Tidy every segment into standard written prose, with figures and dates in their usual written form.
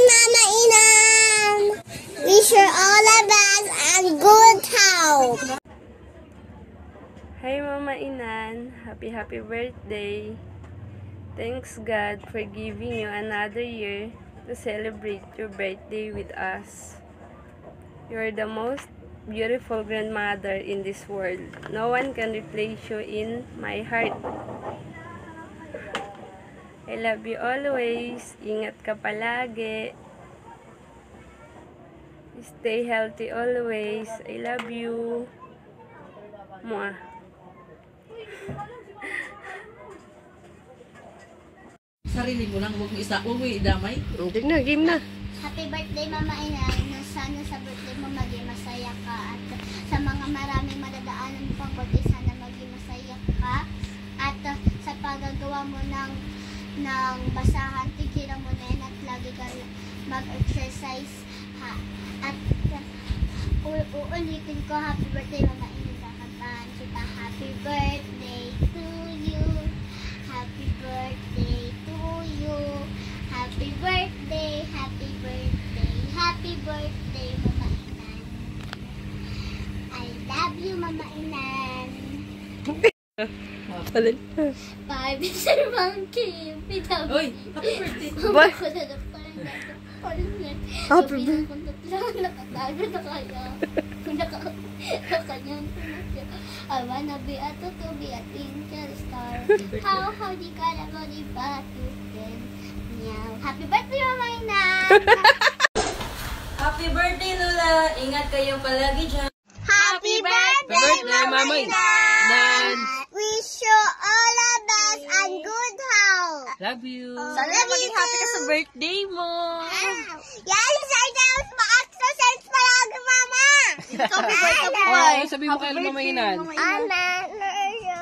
Mama Inam! Wish you all the best and good health! Hi Mama Inan, happy birthday. Thanks God for giving you another year to celebrate your birthday with us. You are the most beautiful grandmother in this world. No one can replace you in my heart. I love you always. Ingat ka palagi. Stay healthy always. I love you. Mwah. Sarili mo lang, huwag mo idamay. Hindi na, game na. Happy birthday Mama Inay, na sana sa birthday mo maging masaya ka at sa mga maraming madadaanan pang birthday sana maging masaya ka at sa paggagawa mo ng basahan, tigilan mo na yan at lagi ka mag-exercise ha. At uulitin ko, happy birthday Mama Inay, kakataan kita, happy birthday to you, happy birthday to you, happy birthday, happy birthday, happy birthday, Mama Inan. I love you, Mama Inan. Alin? Bye, Mr. Monkey. Oy, happy birthday. Bye. Happy birthday. I wanna be a to be a twinkle star. How di ka na mo di ba happy birthday, Mama Inan! Happy birthday, Lola. Ingat kayo palagi dyan. Happy birthday, Mama Inan! Wish you all the best and good health! Love you. Sana maging happy ka sa birthday mo. Yan, sir, dapat ma-exercise palagi, Mama! Sabi mo kay Mama Inan.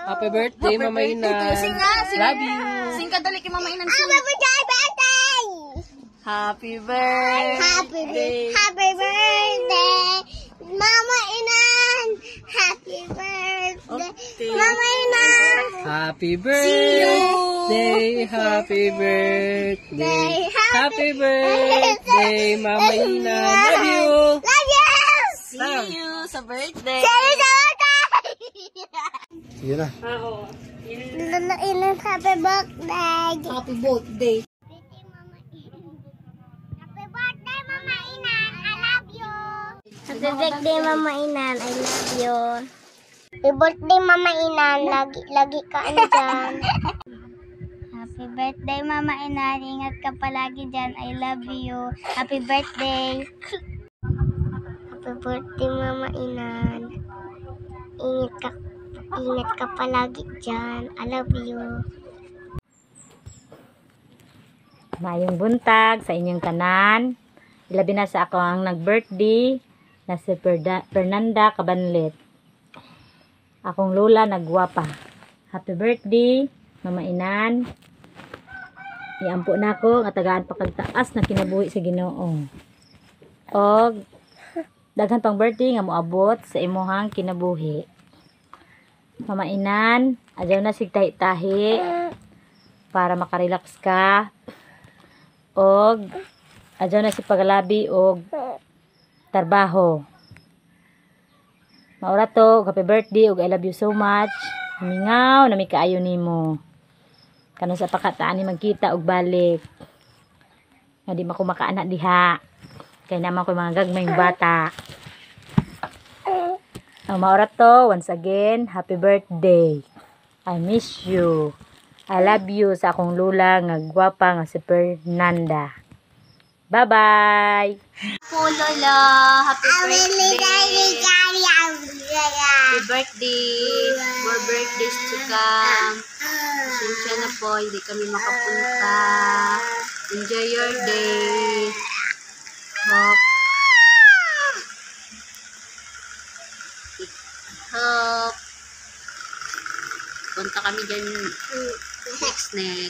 Happy birthday, Happy Mama birthday Inan. to you. Sing nga, sing Love nga. you. Sing ka dali kay Mama Inan. Happy birthday! Happy birthday. Happy birthday! Mama Inan! Happy birthday! Okay. Mama Inan! Happy birthday. Happy birthday. Happy birthday, Mama Inan. Love you. Love you! See you sa birthday. See you sa birthday! Sige na. Oo. Lala Inan, happy birthday! Happy birthday. Happy birthday, Mama Inan! I love you! Happy birthday, Mama Inan! I love you! Happy birthday, Mama Inan! Lagi ka andyan. Happy birthday, Mama Inan! Ingat ka palagi dyan. I love you! Happy birthday! Happy birthday, Mama Inan! Ingat ka palagi dyan. I love you! Maayong buntag sa inyong tanan. Ilabi na sa ako ang nag-birthday na si Fernanda Cabanlet. Akong lola nagwapa. Happy birthday, Mama Inan. Iampo na ako nga tagaan pa kagtaas na kinabuhi sa Ginoo. Og daghan pang birthday nga moabot sa imuhang kinabuhi. Mama Inan, adyaw na sig tahi-tahi para makarelax ka. Og adyaw na si paglabi og trabaho. Maura to, happy birthday og I love you so much. Mingaw na mi kaayo nimo. Kano sa pakataan ni magkita og balik. Nga di mako makaanak diha. Kay naman ko mga gagmayng bata. Maura to, once again, happy birthday. I miss you. I love you sa akong lula nga gwapa nga si Fernanda. Bye-bye! Po, Lola. Happy birthday. Happy birthday. More birthdays to come. Pasensya na po, hindi kami makapunta. Enjoy your day. Hope. Punta kami dyan next. Si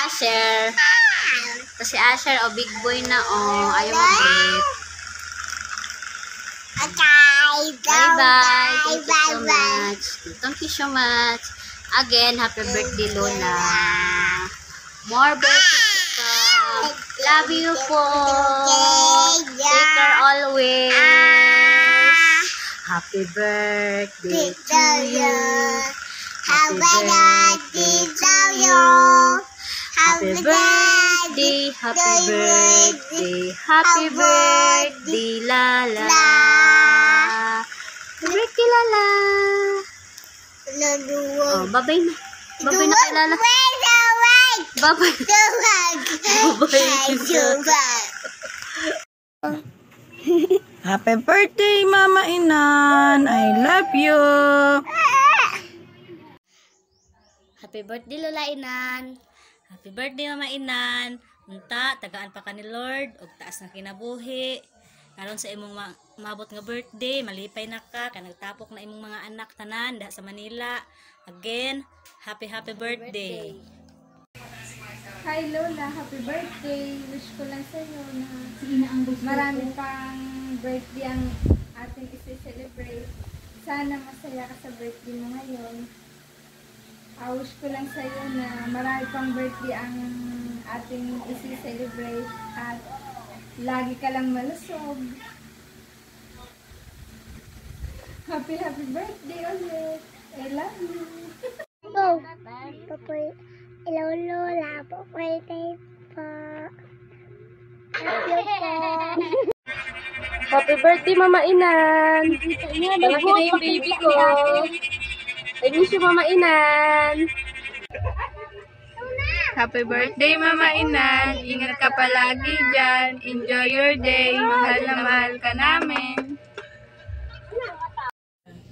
Asher. Kasi Asher, big boy na, ayaw mag-break. Okay, Bye-bye. Thank you so much. Again, happy birthday, Lola. More birthday to come. Love you po. Take care always. Happy birthday to you. Happy birthday to you. Happy birthday, happy birthday, happy birthday, Lala. Happy birthday, Lala. Oh, babay na. Babay na kay Lala. Babay. Happy birthday, Mama Inan. I love you. Happy birthday, Lola Inan. Happy birthday, Mama Inan. Unta, tagaan pa ka ni Lord. Og taas nga kinabuhi. Karon sa imong mabot nga birthday, malipay na ka. Nagtapok na imong mga anak tanan da sa Manila. Again, happy birthday. Hi Lola, happy birthday. Wish ko lang sa iyo na marami pang birthday ang ating isi-celebrate. Sana masaya ka sa birthday mo ngayon. Wish ko lang sa iyo na marami pang birthday ang ating isi-celebrate at lagi ka lang malusog. Happy birthday ulit. I love you. Go. Papoy. Hello, Lola. Papoy tayo po. Love you po. Happy birthday, Mama Inan. Malaki na yung baby ko. I miss you, Mama Inan. Happy birthday, Mama Inan. Ingat ka palagi dyan. Enjoy your day. Mahal na mahal ka namin.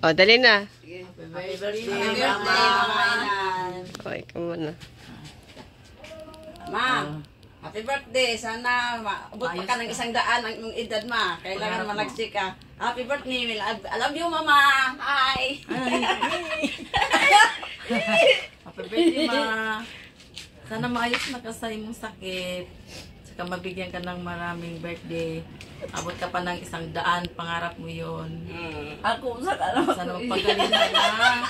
Oh, dali na. Happy birthday, Mama Inan. Okay, come on na. Ma, happy birthday. Sana maabot pa ka ng 100 ang iyong edad, ma. Kailangan managsik ka. Happy birthday. I love you, Mama. Hi. Happy birthday, ma. Sana maayos na ka sa imong sakit. Saka mabigyan ka ng maraming birthday. Abot ka pa ng 100, pangarap mo yun. Ako, sana magpagaling ka na.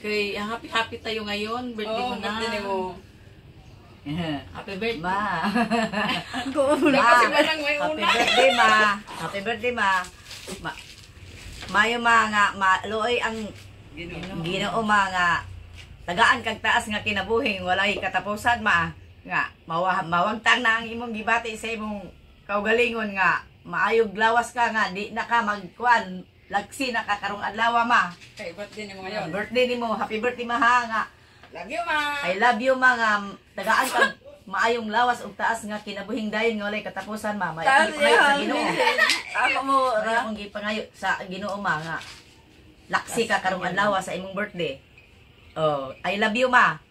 Kay happy tayo ngayon. Birthday mo na. Birthday mo. Happy birthday. Ma. Happy birthday, ma. Happy birthday, ma. Mayo ma nga, maluoy ang Ginoo ma nga. Tagaan kag taas nga kinabuhing walay katapusan ma. Nga, mawagtang na ang imong gibati sa imong kaugalingon nga. Maayog lawas ka nga, di na ka magkuan. Lagsi na ka karong adlaw ma. Okay, birthday ni mo ngayon. Birthday nimo, happy birthday ma ha nga. Love you, ma. I love you ma nga. Tagaan kag maayong lawas ug taas nga kinabuhing dayon nga walay katapusan ma. May pangayo sa Ginoo. Ako mo. Wala akong gipangayo sa Ginoo ma nga. Laksi ka karong adlaw sa imong birthday. Oh, I love you ma.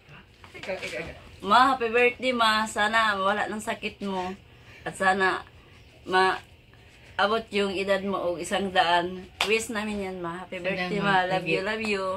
Ma, happy birthday, ma. Sana wala ng sakit mo. At sana abot yung edad mo o 100. Wish namin yan, ma. Happy birthday, ma. Love you, love you.